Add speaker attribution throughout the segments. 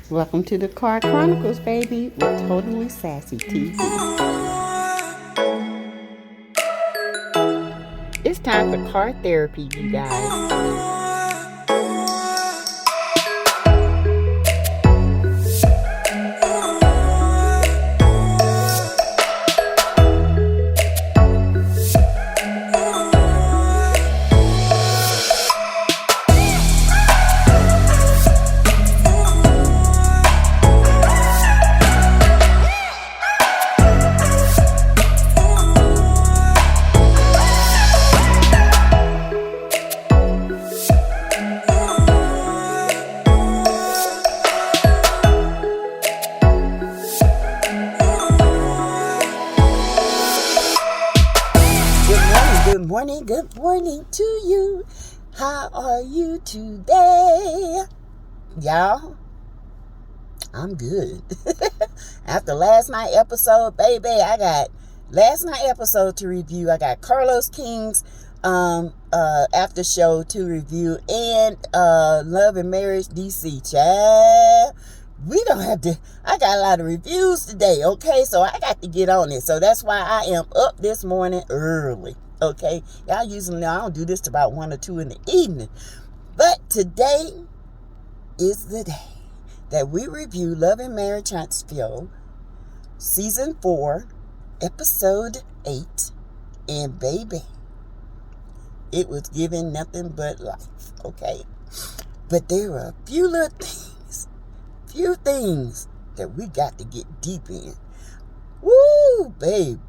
Speaker 1: Welcome to the Car Chronicles, baby, with Totally Sassy TV. It's time for car therapy, you guys. Good morning to you. How are you today? Y'all, I'm good. After last night's episode, baby, I got last night's episode to review. I got Carlos King's after show to review, and Love and Marriage DC. Child, we don't have to. I got a lot of reviews today, okay? So I got to get on it. So that's why I am up this morning early. Okay, y'all usually know I don't do this till about 1 or 2 in the evening. But today is the day that we review Love and Marriage Huntsville, Season 4, Episode 8. And baby, it was giving nothing but life, okay? But there are a few little things that we got to get deep in. Woo, baby.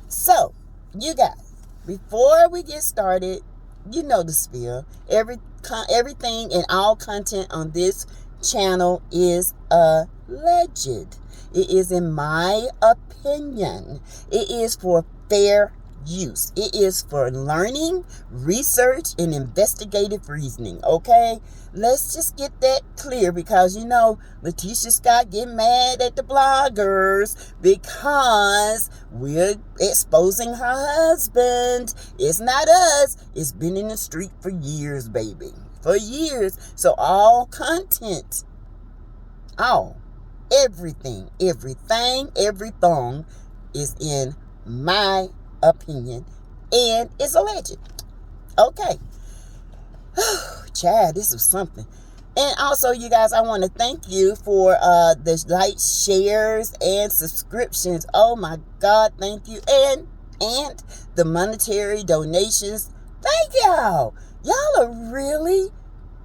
Speaker 1: So, you guys, before we get started, you know the spiel. Everything and all content on this channel is alleged. It is in my opinion. It is for fair use. It is for learning, research, and investigative reasoning, okay? Let's just get that clear, because you know Letitia Scott get mad at the bloggers because we're exposing her husband. It's not us. It's been in the street for years, baby. For years. So all content, everything is in my opinion, and it's alleged. Okay. Chad, this was something. And also, you guys, I want to thank you for the likes, shares, and subscriptions. Oh my God, thank you. And the monetary donations. Thank y'all. Y'all are really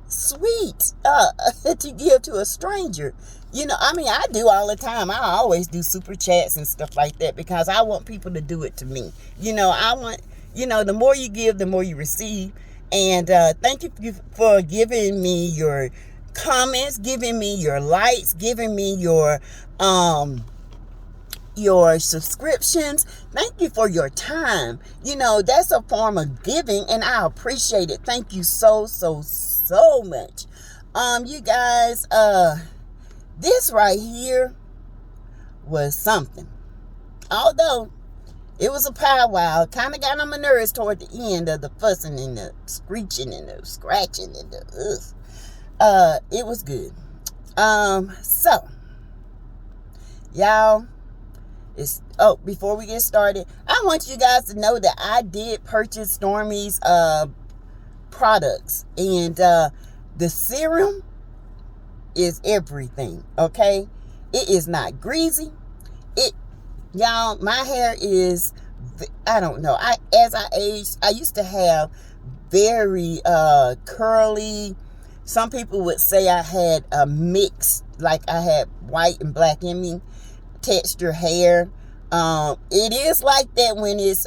Speaker 1: sweet to give to a stranger. You know, I mean, I do all the time. I always do super chats and stuff like that because I want people to do it to me. You know, I want, the more you give, the more you receive. And thank you for giving me your comments, giving me your likes, giving me your subscriptions. Thank you for your time. That's a form of giving, and I appreciate it. Thank you so much. You guys, this right here was something. Although it was a powwow, kind of got on my nerves toward the end of the fussing and the screeching and the scratching and the it was good. So y'all, before we get started, I want you guys to know that I did purchase Stormy's products, and the serum is everything, okay? It is not greasy. Y'all, my hair is, I don't know. As I aged, I used to have very curly. Some people would say I had a mix, like I had white and black in me, texture hair. It is like that when it's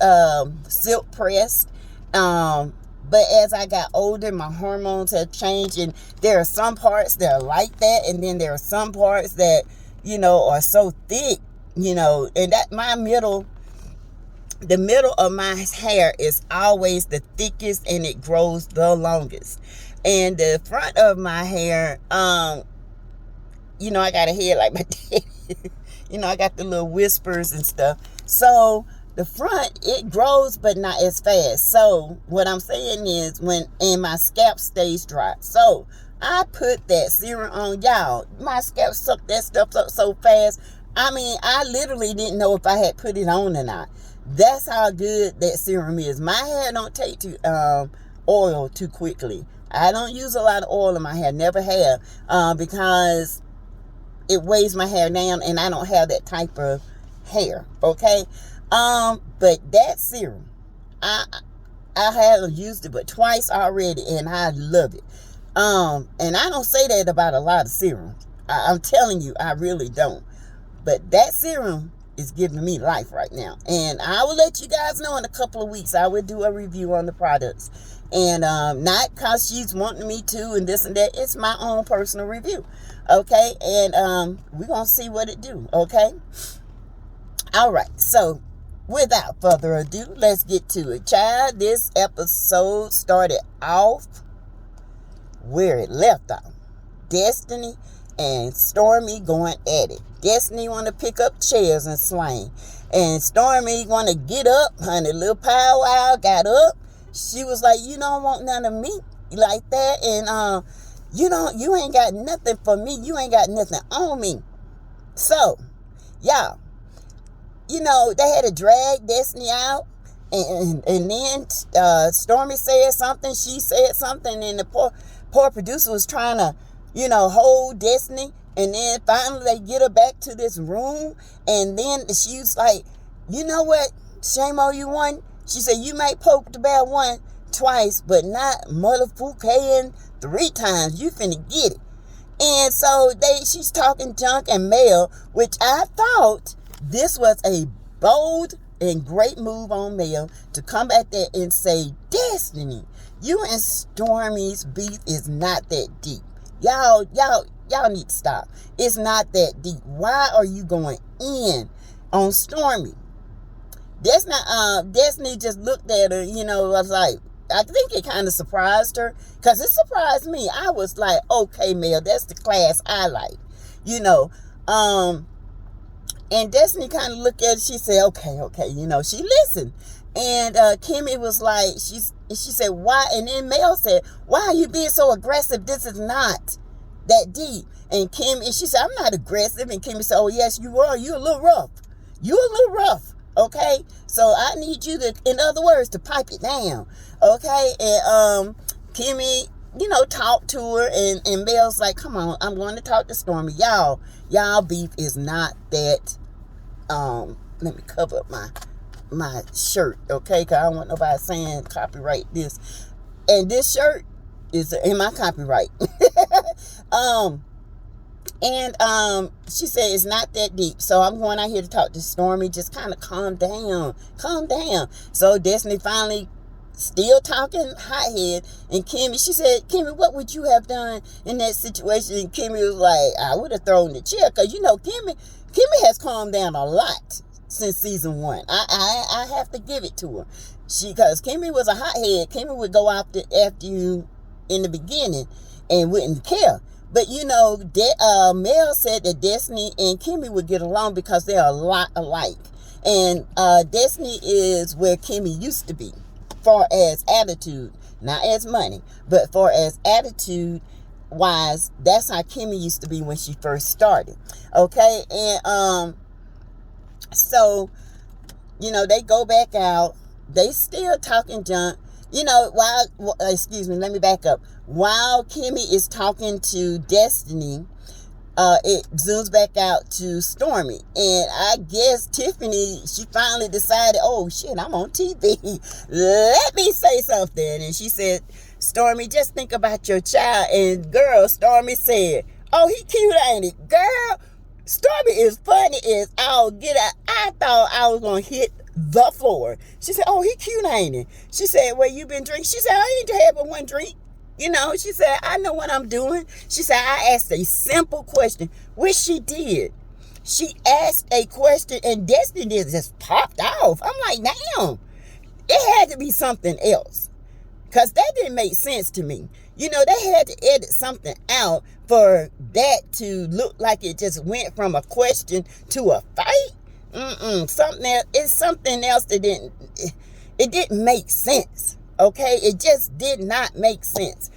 Speaker 1: silk pressed. But as I got older, my hormones have changed, and there are some parts that are like that, and then there are some parts that, are so thick, and that the middle of my hair is always the thickest, and it grows the longest. And the front of my hair, I got a head like my daddy. I got the little whispers and stuff. So the front, it grows, but not as fast. So what I'm saying is and my scalp stays dry. So I put that serum on, y'all. My scalp sucked that stuff up so fast. I mean, I literally didn't know if I had put it on or not. That's how good that serum is. My hair don't take to oil too quickly. I don't use a lot of oil in my hair. Never have, because it weighs my hair down, and I don't have that type of hair. Okay, but that serum, I have used it but twice already, and I love it. And I don't say that about a lot of serums. I'm telling you, I really don't. But that serum is giving me life right now. And I will let you guys know in a couple of weeks. I will do a review on the products. And not because she's wanting me to and this and that. It's my own personal review. Okay? And we're going to see what it do. Okay? All right. So, without further ado, let's get to it. Child, this episode started off where it left off. Destiny and Stormy going at it. Destiny want to pick up chairs and slang. And Stormy want to get up, honey. Little powwow got up. She was like, you don't want none of me like that. And you ain't got nothing for me. You ain't got nothing on me. So, y'all, they had to drag Destiny out. And then Stormy said something. She said something. And the poor producer was trying to, hold Destiny. And then finally they get her back to this room. And then she was like, you know what? Shame on you, one. She said, you may poke the bear twice, but not motherfucking 3 times. You finna get it. And so she's talking junk and Mel, which I thought this was a bold and great move on Mel to come back there and say, Destiny, you and Stormy's beef is not that deep. Y'all need to stop. It's not that deep. Why are you going in on Stormy? Destiny just looked at her, was like, I think it kind of surprised her, because it surprised me. I was like, okay, Mel, that's the class I like, and Destiny kind of looked at it. She said, okay, she listened. And Kimmy was like, she said, why? And then Mel said, why are you being so aggressive? This is not that deep. And she said, I'm not aggressive. And Kimmy said, oh, yes, you are. You're a little rough. Okay? So I need you to, in other words, to pipe it down. Okay? And Kimmy, talked to her. And Mel's like, come on, I'm going to talk to Stormy. Y'all beef is not that. Let me cover up my shirt, okay? Because I don't want nobody saying copyright this. And this shirt is in my copyright. She said it's not that deep. So I'm going out here to talk to Stormy. Just kind of calm down. So Destiny finally still talking hothead. And Kimmy, she said, Kimmy, what would you have done in that situation? And Kimmy was like, I would have thrown the chair. Because, Kimmy has calmed down a lot since season 1. I have to give it to her. Because Kimmy was a hothead. Kimmy would go after you in the beginning and wouldn't care. But, Mel said that Destiny and Kimmy would get along because they're a lot alike. And Destiny is where Kimmy used to be, far as attitude, not as money, but far as attitude wise, that's how Kimmy used to be when she first started. Okay, and so they go back out. They still talking junk. Let me back up. While Kimmy is talking to Destiny, it zooms back out to Stormy. And I guess Tiffany, she finally decided, oh shit, I'm on TV. Let me say something. And she said, Stormy, just think about your child. And girl, Stormy said, oh, he cute, ain't it? Girl, Stormy is funny as all get out. I thought I was going to hit the floor. She said, oh, he cute, ain't it? She said, well, you been drinking? She said, I ain't had but one drink. She said, I know what I'm doing. She said, I asked a simple question, which she did. She asked a question and Destiny just popped off. I'm like, damn, it had to be something else. Because that didn't make sense to me. They had to edit something out for that to look like it just went from a question to a fight. Something else. It's something else that didn't make sense. Okay? It just did not make sense.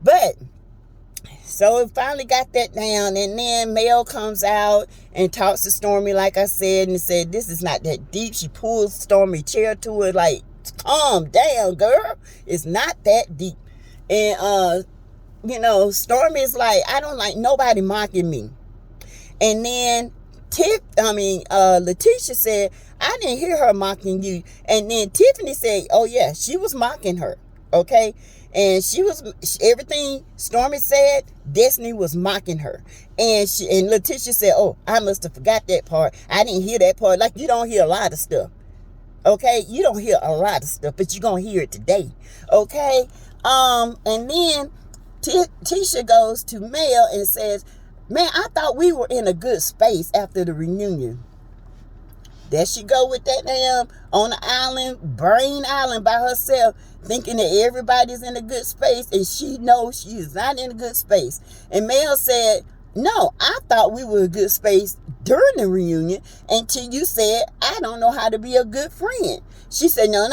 Speaker 1: But So it finally got that down, and then Mel comes out and talks to Stormy, like I said, and said, this is not that deep. She pulls Stormy chair to her, like, calm down, girl. It's not that deep. And, Stormy's like, I don't like nobody mocking me. And then Letitia said, I didn't hear her mocking you. And then Tiffany said, oh yeah, she was mocking her. Okay. And everything Stormy said, Destiny was mocking her. And Letitia said, oh, I must have forgot that part. I didn't hear that part. Like, you don't hear a lot of stuff. Okay. You don't hear a lot of stuff, but you're going to hear it today. Okay. And then Tisha goes to Mel and says, man, I thought we were in a good space after the reunion. There she go with that damn on the island, Brain Island by herself, thinking that everybody's in a good space, and she knows she is not in a good space. And Mel said, no, I thought we were in a good space during the reunion until you said, I don't know how to be a good friend. She said, no.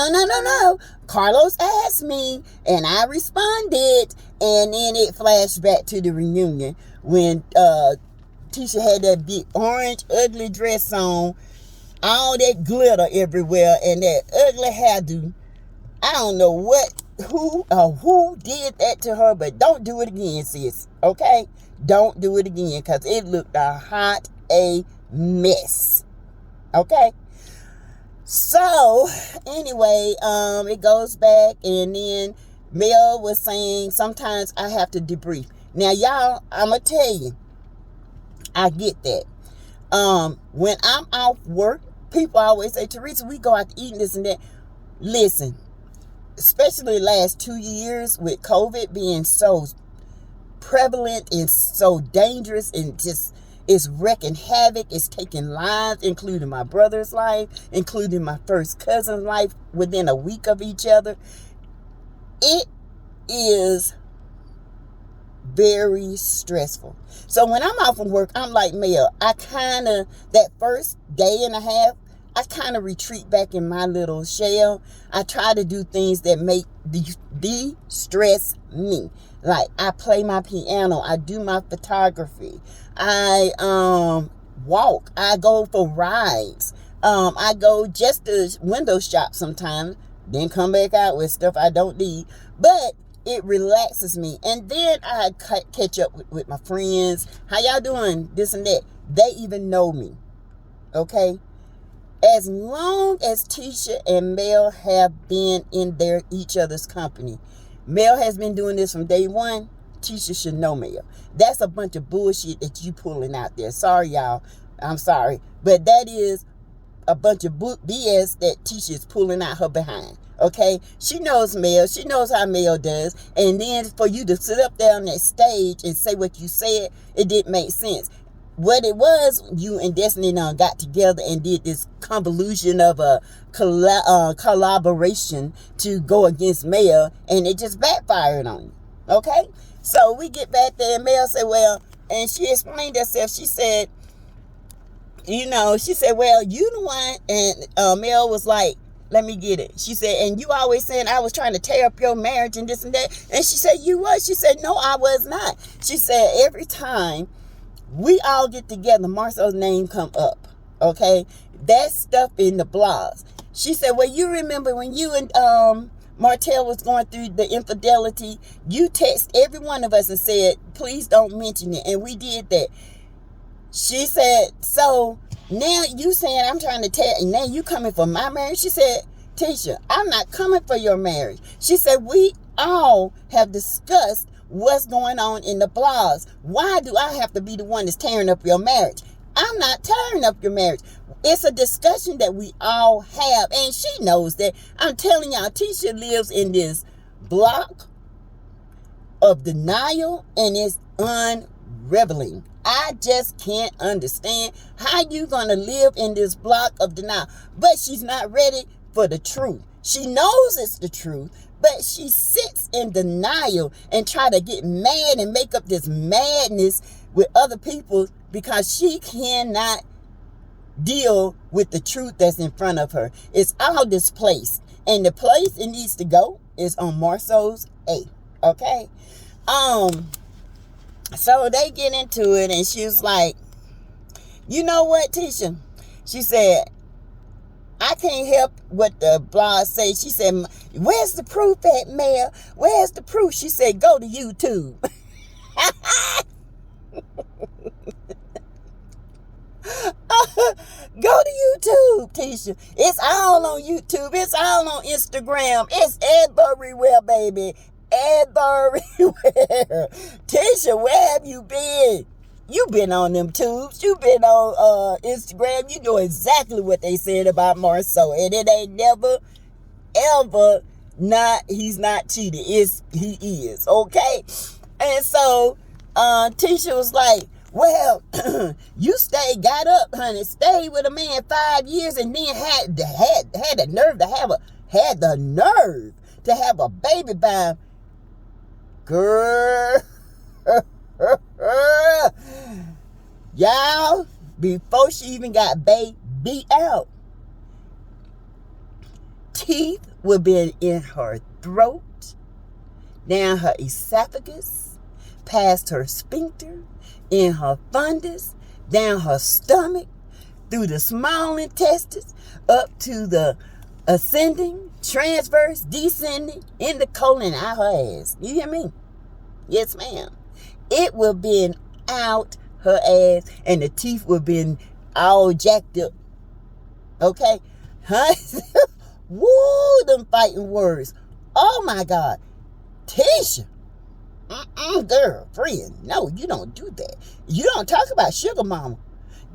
Speaker 1: Carlos asked me, and I responded. And then it flashed back to the reunion when Tisha had that big orange ugly dress on, all that glitter everywhere, and that ugly hairdo. I don't know who did that to her, but don't do it again, sis. Okay? Don't do it again, because it looked a hot mess. Okay? So, anyway, it goes back, and then Mel was saying, sometimes I have to debrief. Now, y'all, I'm going to tell you, I get that. When I'm off work, people always say, Teresa, we go out to eat and this and that. Listen, especially the last 2 years with COVID being so prevalent and so dangerous and just it's wrecking havoc. It's taking lives, including my brother's life, including my first cousin's life within a week of each other. It is very stressful. So when I'm off from work, I'm like Mel. That first day and a half, I kind of retreat back in my little shell. I try to do things that make de-stress me. Like, I play my piano. I do my photography. I walk. I go for rides. I go just to window shop sometimes. Then come back out with stuff I don't need. But it relaxes me. And then I catch up with my friends. How y'all doing? This and that. They even know me. Okay? As long as Tisha and Mel have been in each other's company, Mel has been doing this from day one. Tisha should know Mel. That's a bunch of bullshit that you pulling out there. Sorry, y'all. I'm sorry. But that is a bunch of BS that Tisha is pulling out her behind. Okay? She knows Mel. She knows how Mel does. And then for you to sit up there on that stage and say what you said, it didn't make sense. What it was, you and Destiny got together and did this convolution of a collaboration to go against Mel, and it just backfired on you. Okay? So we get back there, and Mel said, well, and she explained herself. She said, well, you the one, and Mel was like, let me get it. She said, and you always saying I was trying to tear up your marriage and this and that. And she said, you was. She said, no, I was not. She said, every time we all get together, MARSAU's name come up. Okay? That stuff in the blogs. She said, well, you remember when you and Martell was going through the infidelity, you text every one of us and said, please don't mention it. And we did that. She said, so now you saying I'm trying to tell, and now you coming for my marriage? She said, Tisha, I'm not coming for your marriage. She said, we all have discussed what's going on in the blogs. Why do I have to be the one that's tearing up your marriage? I'm not tearing up your marriage. It's a discussion that we all have, and she knows that. I'm telling y'all, Tisha lives in this block of denial, and it's unraveling. I just can't understand how you gonna live in this block of denial. But she's not ready for the truth. She knows it's the truth, but she sits in denial and try to get mad and make up this madness with other people because she cannot deal with the truth that's in front of her. It's all displaced. And the place it needs to go is on MARSAU's A. Okay? So they get into it, and she was like, you know what, Tisha? She said, I can't help what the blog say. She said, where's the proof at, Mel? Where's the proof? She said, go to YouTube. Go to YouTube, Tisha. It's all on YouTube. It's all on Instagram. It's everywhere, baby. Everywhere. Tisha, where have you been? You been on them tubes. You been on Instagram. You know exactly what they said about MARSAU. And it ain't never, ever he's not cheated. He is. Okay? And so Tisha was like, well, you got up, honey, stayed with a man 5 years, and then had the nerve to have a baby by him. Girl, y'all, before she even got baby out, teeth would be in her throat, down her esophagus, past her sphincter, in her fundus, down her stomach, through the small intestines, up to the ascending, transverse, descending, in the colon, out her ass. You hear me? Yes, ma'am. It will be out her ass, and the teeth will be all jacked up. Okay? Huh? Woo, them fighting words. Oh, my God. Tisha. Girl, friend, no, you don't do that. You don't talk about sugar mama.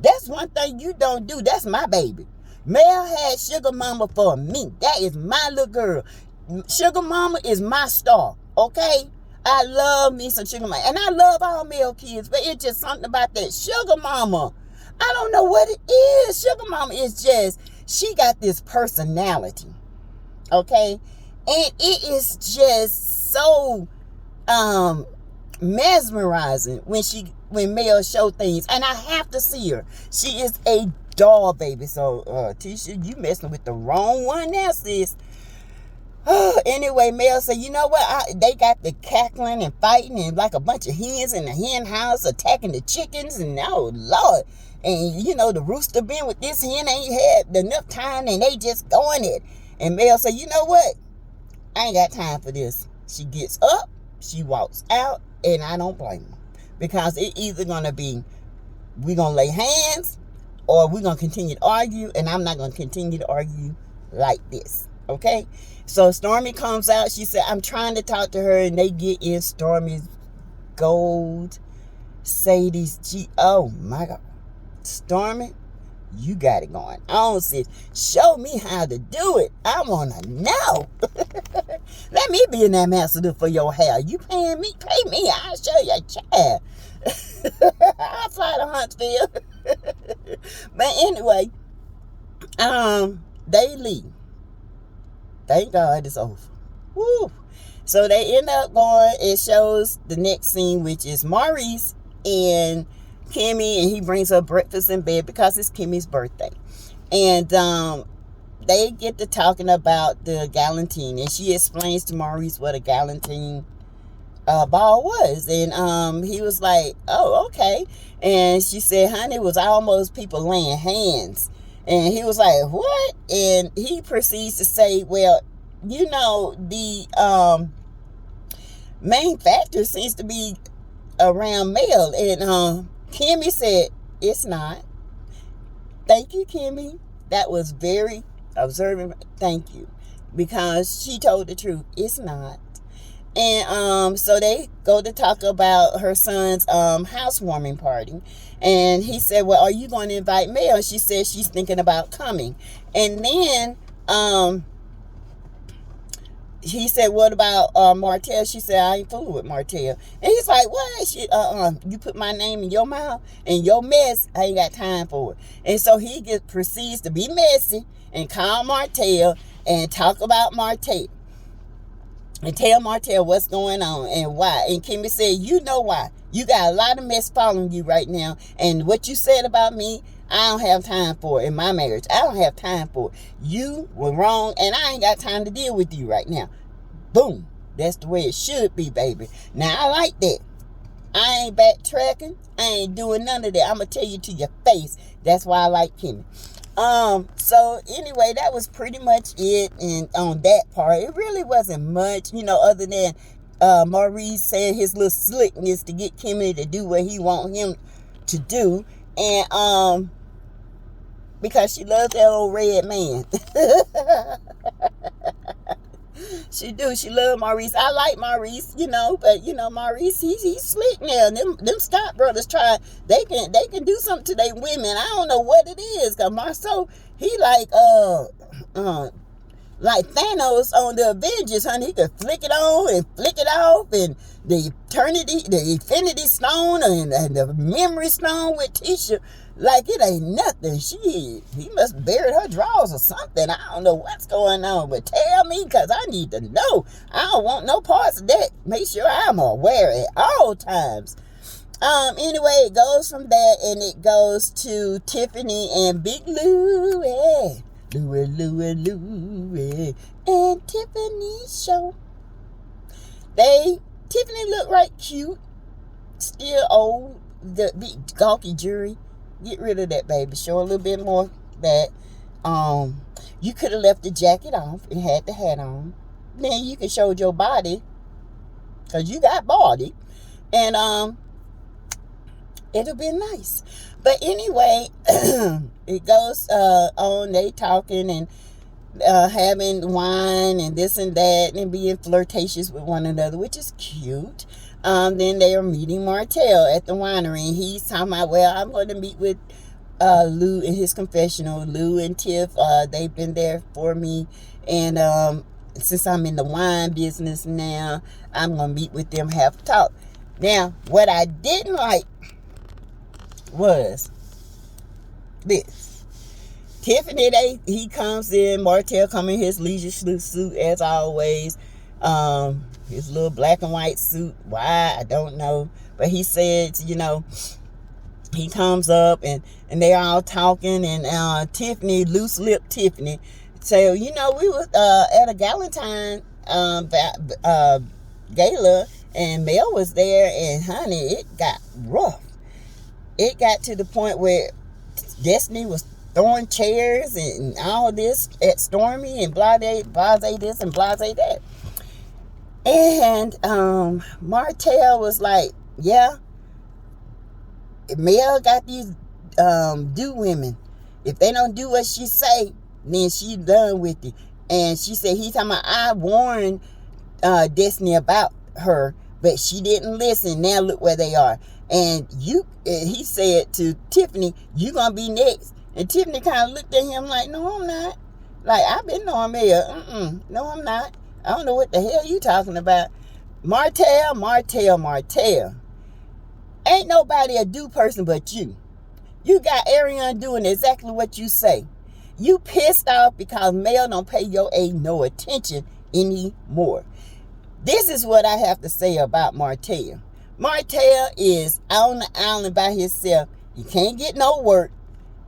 Speaker 1: That's one thing you don't do. That's my baby. Mel had sugar mama for me. That is my little girl. Sugar mama is my star. Okay? I love me some sugar mama. And I love all male kids, but it's just something about that sugar mama. I don't know what it is. Sugar mama is just, she got this personality. Okay? And it is just so mesmerizing when Mel show things, and I have to see her. She is a doll, baby. So Tisha, you messing with the wrong one now, sis. Anyway, Mel said, you know what, they got the cackling and fighting and like a bunch of hens in the hen house attacking the chickens, and oh Lord, and you know the rooster been with this hen, ain't had enough time, and they just going it. And Mel said, you know what, I ain't got time for this. She gets up, she walks out, and I don't blame her. Because it either going to be, we're going to lay hands, or we're going to continue to argue, and I'm not going to continue to argue like this. Okay? So Stormy comes out. She said, I'm trying to talk to her, and they get in Stormy's gold Sadie's G. Oh, my God. Stormy, you got it going on, sis. Show me how to do it. I want to know. Let me be an ambassador for your hair. You paying me? Pay me. I'll show you a child. I'll fly to Huntsville. But anyway, they leave. Thank God it's over. Woo. So they end up going, it shows the next scene, which is Maurice and Kimmy, and he brings her breakfast in bed because it's Kimmy's birthday. And they get to talking about the galantine, and she explains to Maurice what a galantine ball was. And he was like, oh, okay. And she said, honey, it was almost people laying hands. And he was like, what? And he proceeds to say, well, you know, the main factor seems to be around Mel. And Kimmy said, it's not. Thank you, Kimmy. That was very observant. Thank you. Because she told the truth. It's not. And so they go to talk about her son's housewarming party. And he said, well, are you going to invite Mel? And she said she's thinking about coming. And then he said, what about Martell? She said, I ain't fooling with Martell. And he's like, what? She, you put my name in your mouth and your mess, I ain't got time for it. And so he proceeds to be messy and call Martell and talk about Martell. And tell Martell what's going on and why. And Kimmy said, you know why. You got a lot of mess following you right now. And what you said about me, I don't have time for it in my marriage. I don't have time for it. You were wrong, and I ain't got time to deal with you right now. Boom. That's the way it should be, baby. Now, I like that. I ain't backtracking. I ain't doing none of that. I'm gonna tell you to your face. That's why I like Kimmy. So anyway, that was pretty much it. And on that part, it really wasn't much, other than Maurice saying his little slickness to get Kimmy to do what he want him to do. And because she loves that old red man. She do. She love Maurice. I like Maurice, but Maurice, he's slick now. Them Scott brothers they can do something to their women. I don't know what it is, cause MARSAU, he like Thanos on the Avengers, honey. He could flick it on and flick it off, and the Infinity Stone and the Memory Stone with Tisha, like it ain't nothing. He must buried her drawers or something. I don't know what's going on, but tell me, because I need to know. I don't want no parts of that. Make sure I'm aware at all times. Anyway, it goes from that, and it goes to Tiffany and Big Louie. Louie, and Tiffany's show. Tiffany looked right cute, still old, the big gawky jury. Get rid of that, baby. Show a little bit more that. You could have left the jacket off and had the hat on. Then you could show your body, because you got body, and it'll be nice. But anyway, it goes on, they talking and having wine and this and that and being flirtatious with one another, which is cute. Then they are meeting Martell at the winery, and he's talking about, well, I'm going to meet with Lou in his confessional. Lou and Tiff, they've been there for me, and since I'm in the wine business now, I'm going to meet with them, have a talk. Now, what I didn't like was this. Tiffany, he comes in, Martell come in his leisure suit as always, his little black and white suit. Why, I don't know, but he said, he comes up and they all talking, and Tiffany, loose lip Tiffany, so we were at a Galentine gala, and Mel was there, and honey, it got rough. It got to the point where Destiny was throwing chairs and all this at Stormy, and blase this and blase that. And Martell was like, yeah, Mel got these do women. If they don't do what she say, then she done with it. And she said, he's talking about, I warned Destiny about her, but she didn't listen. Now look where they are. And he said to Tiffany, you gonna be next. And Tiffany kind of looked at him like, no, I'm not. Like, I've been knowing Mel. No, I'm not. I don't know what the hell you talking about. Martell. Ain't nobody a do person but you. You got Ariane doing exactly what you say. You pissed off because Mel don't pay your aid no attention anymore. This is what I have to say about Martell. Martell is on the island by himself. He can't get no work.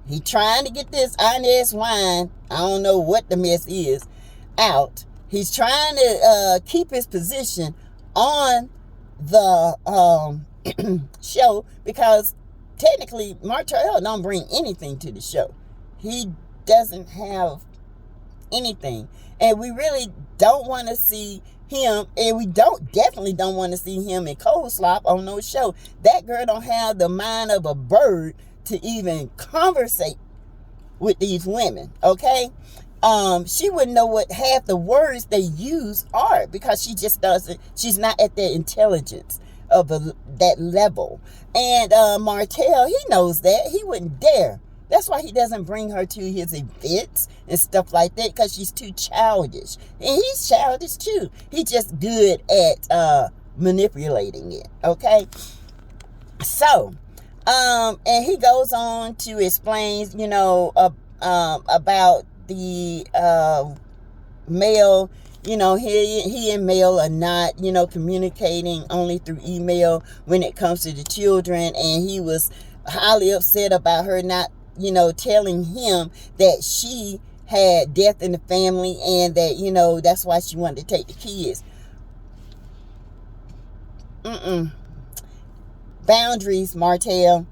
Speaker 1: He trying to get this honest wine, I don't know what the mess is, out. He's trying to keep his position on the show, because technically Martell don't bring anything to the show. He doesn't have anything, and we really don't want to see him, and we definitely don't want to see him in Cold Slop on no show. That girl don't have the mind of a bird to even conversate with these women, okay? She wouldn't know what half the words they use are, because she just doesn't, she's not at that intelligence of that level. And Martell, he knows that. He wouldn't dare. That's why he doesn't bring her to his events and stuff like that, because she's too childish. And he's childish too. He's just good at manipulating it, okay? So, and he goes on to explain, about the Mel, he and Mel are not, communicating, only through email when it comes to the children. And he was highly upset about her not, telling him that she had death in the family, and that, that's why she wanted to take the kids. Boundaries, Martell.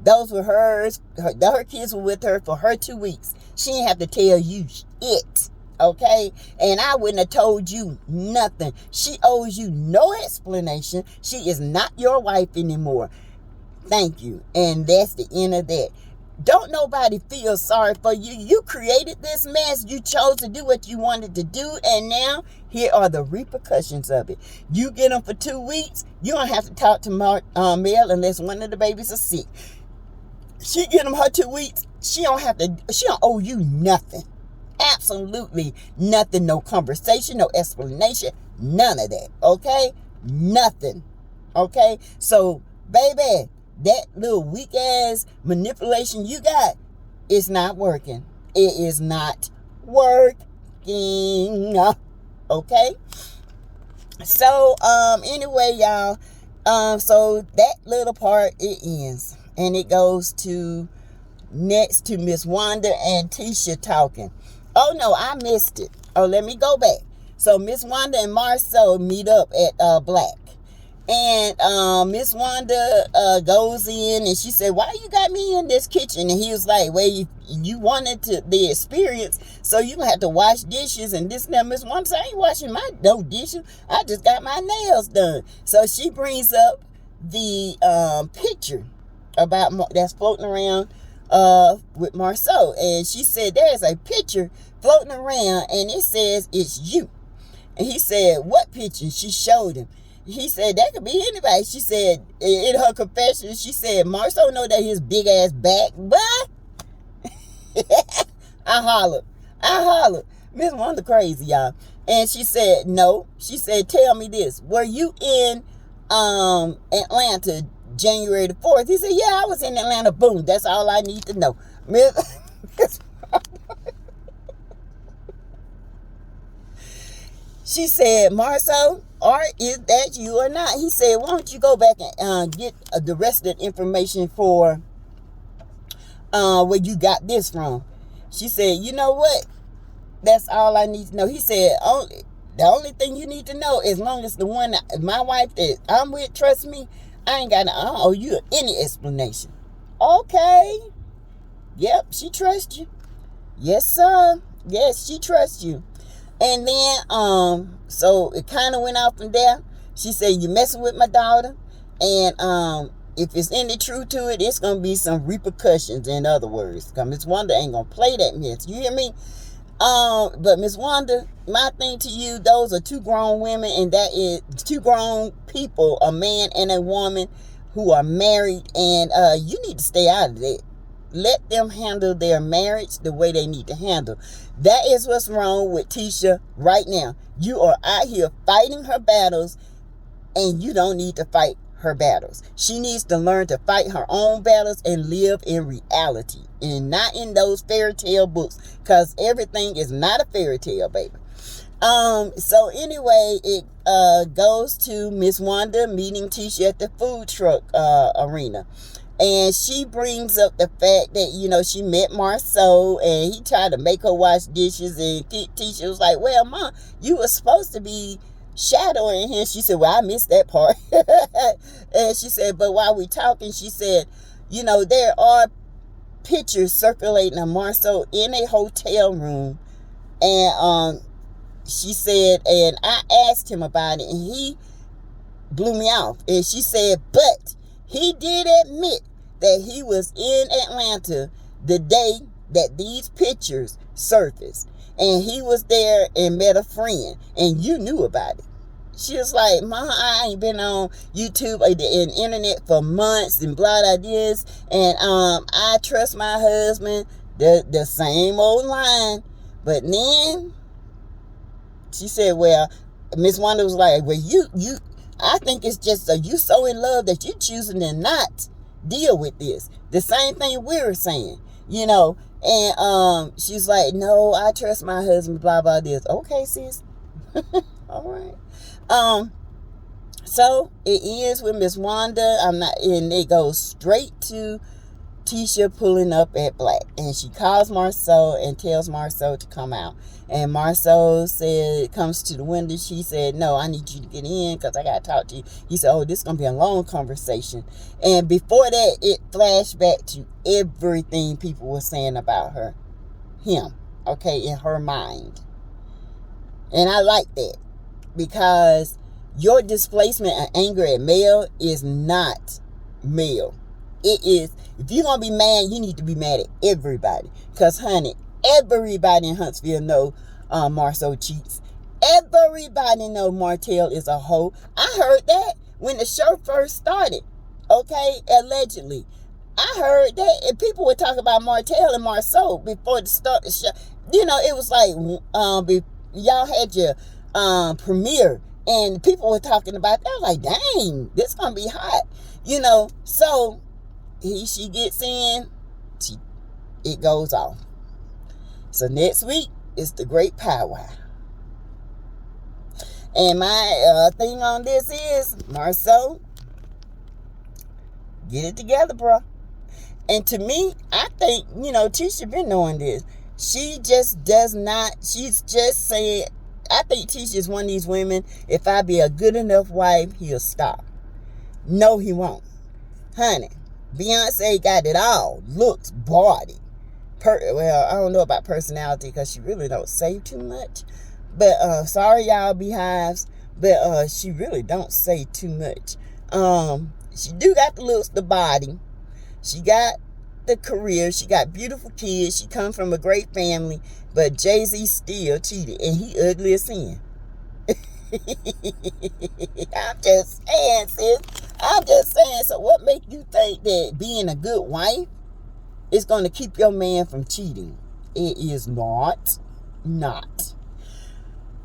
Speaker 1: Those were hers. Her kids were with her for her 2 weeks. She didn't have to tell you it. Okay? And I wouldn't have told you nothing. She owes you no explanation. She is not your wife anymore. Thank you. And that's the end of that. Don't nobody feel sorry for you. You created this mess. You chose to do what you wanted to do. And now, here are the repercussions of it. You get them for 2 weeks. You don't have to talk to Mel unless one of the babies are sick. She get them her 2 weeks. She don't owe you nothing. Absolutely nothing. No conversation, no explanation, none of that. Okay? Nothing. Okay? So, baby, that little weak ass manipulation you got, it's not working. It is not working. Okay? So, anyway, y'all, so that little part, it ends. And it goes to next to Miss Wanda and Tisha talking. Oh, no, I missed it. Oh, let me go back. So, Miss Wanda and MARSAU meet up at Black. And Miss Wanda goes in and she said, why you got me in this kitchen? And he was like, well, you wanted the experience, so you gonna have to wash dishes and this and that. Miss Wanda said, I ain't washing my dishes. I just got my nails done. So she brings up the picture that's floating around with MARSAU. And she said, there's a picture floating around and it says it's you. And he said, what picture? She showed him. He said, that could be anybody. She said, in her confession, she said, MARSAU know that his big ass back, but I hollered. Miss Wanda crazy, y'all. And she said, no. She said, tell me this. Were you in Atlanta January the 4th? He said, yeah, I was in Atlanta. Boom. That's all I need to know. She said, MARSAU, is that you or not? He said, why don't you go back and get the rest of the information for where you got this from? She said, you know what? That's all I need to know. He said, the only thing you need to know, as long as the one, my wife that I'm with, trust me, I don't owe you any explanation. Okay. Yep, she trusts you. Yes, sir. Yes, she trusts you. And then, so it kind of went off from there. She said, you messing with my daughter. And if it's any truth to it, it's going to be some repercussions, in other words. Because Miss Wanda ain't going to play that mess. You hear me? But Miss Wanda, my thing to you, those are two grown women. And that is two grown people, a man and a woman who are married. And you need to stay out of that. Let them handle their marriage the way they need to handle. That is what's wrong with Tisha right now. You are out here fighting her battles, and you don't need to fight her battles. She needs to learn to fight her own battles and live in reality and not in those fairy tale books, because everything is not a fairy tale, baby. So anyway, it goes to Miss Wanda meeting Tisha at the food truck arena. And she brings up the fact that, you know, she met MARSAU and he tried to make her wash dishes. And Tisha was like, well, Mom, you were supposed to be shadowing him. She said, well, I missed that part. And she said, but while we talking, she said, you know, there are pictures circulating of MARSAU in a hotel room. And she said, and I asked him about it and he blew me off. And she said, but he did admit that he was in Atlanta the day that these pictures surfaced. And he was there and met a friend. And you knew about it. She was like, Mom, I ain't been on YouTube or the internet for months and blah, blah, this. And I trust my husband, the same old line. But then she said, well, Miss Wanda was like, well, you I think it's just you so in love that you're choosing to not deal with this. The same thing we were saying, you know. And she's like, no, I trust my husband, blah, blah, this. Okay, sis. All right. So it ends with Miss Wanda. And it goes straight to Tisha pulling up at Black. And she calls MARSAU and tells MARSAU to come out. And MARSAU comes to the window. She said, no, I need you to get in because I got to talk to you. He said, oh, this is going to be a long conversation. And before that, it flashed back to everything people were saying about him, okay, in her mind. And I like that because your displacement and anger at male is not male. It is, if you're going to be mad, you need to be mad at everybody. Because, honey, everybody in Huntsville know MARSAU cheats. Everybody know Martell is a hoe. I heard that when the show first started. Okay, allegedly. I heard that, and people would talk about Martell and MARSAU before the start of the show. You know, it was like y'all had your premiere, and people were talking about that. I was like, dang, this is gonna be hot. You know, so she gets in, it goes off. So next week is the great powwow. And my thing on this is, MARSAU, get it together, bro. And to me, I think, you know, Tisha been knowing this. She just does not, she's just saying, I think Tisha is one of these women, if I be a good enough wife, he'll stop. No, he won't. Honey, Beyonce got it all. Looks, body. Well, I don't know about personality because she really don't say too much. But, sorry y'all beehives, but she really don't say too much. She do got the looks, the body. She got the career. She got beautiful kids. She come from a great family. But Jay-Z still cheated. And he ugly as sin. I'm just saying, sis. I'm just saying. So what make you think that being a good wife is going to keep your man from cheating? It is not. Not.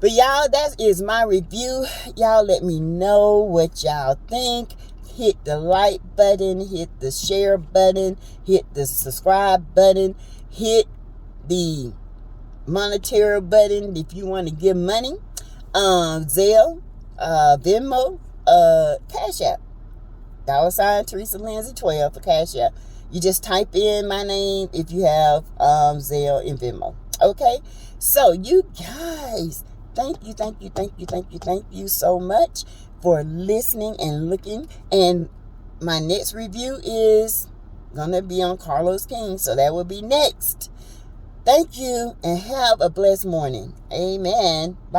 Speaker 1: But y'all, that is my review. Y'all let me know what y'all think. Hit the like button, hit the share button, hit the subscribe button, hit the monetary button if you want to give money. Zelle, Venmo, Cash App. $ Teresa Lindsay 12 for Cash App. You just type in my name if you have Zelle and Venmo. Okay? So you guys, thank you so much for listening and looking. And my next review is gonna be on Carlos King, so that will be next. Thank you and have a blessed morning. Amen. Bye.